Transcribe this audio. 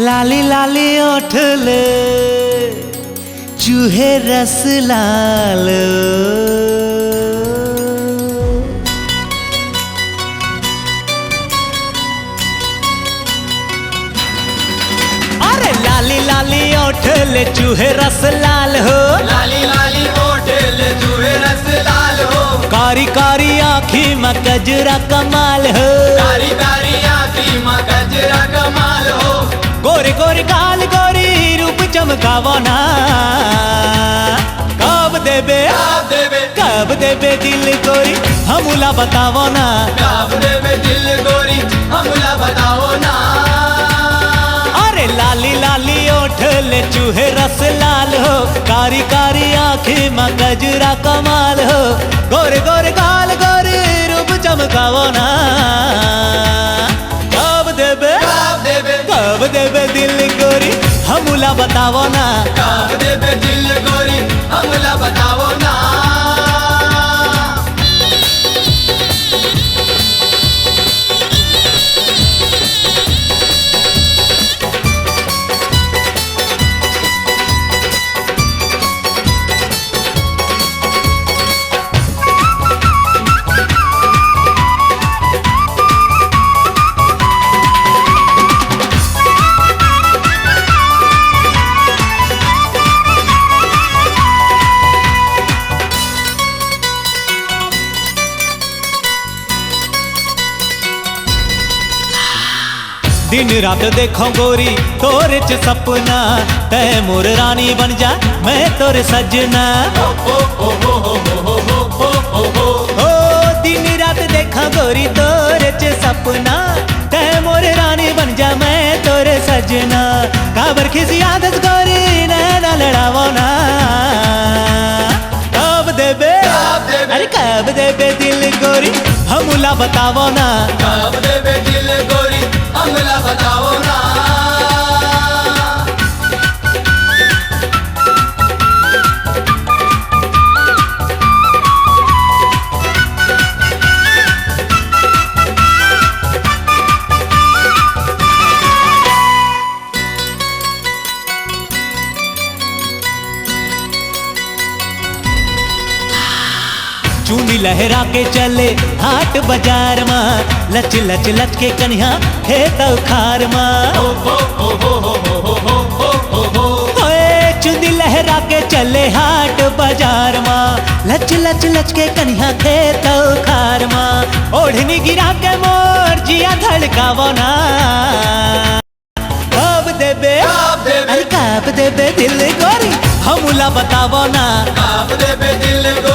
लाली लाली ओठले चूहे रस लाल, अरे लाली लाली ओठले चूहे रस लाल हो, लाली लाली ओठले चूहे रस लाल हो, कारी कारी आँखी में गजरा कमाल हो, कारी कारी आँखी में गजरा कमाल हो, गोरे गोरे काल गोरी रूप चमकावो ना, कब देबे कब देबे दिल गोरी हमला बतावो ना, कब देबे दिल गोरी हमला बताओ ना। अरे लाली लाली ओठले चूहे रस लाल हो, कारी कारी आँखी में गजरा कमाल हो, गोरे गोरे काल गोरी रूप चमकावो ना, कब देबे दिल गोरी हमला बतावो ना, कब देबे दिल गोरी हमला बताओ ना। दिन रात देखो गोरी तोरे च सपना, तै मोर रानी बन जा मैं तोरे सजना, ओ दिन रात देखो गोरी तोरे च सपना, तै मोर रानी बन जा मैं तोरे सजना, काबर खिसी आदत गोरी नैना लड़ावो ना, कब देबे अरे कब देबे दिल गोरी हमला बतावो ना, कब देबे दिल गोरी हमला बताओ ना। चूनी लहरा के चले हाट बाजार में, लच लच लच के कन्या खेत खार में, चूनी लहरा के चले हाट बाजार में, लच लच लच के कन्या खेत खार में, ओढ़नी गिरा के मोर जिया धड़कावो ना, कब देबे अरे कब देबे दिल गोरी हमला बतावो ना, कब देबे दिल गोरी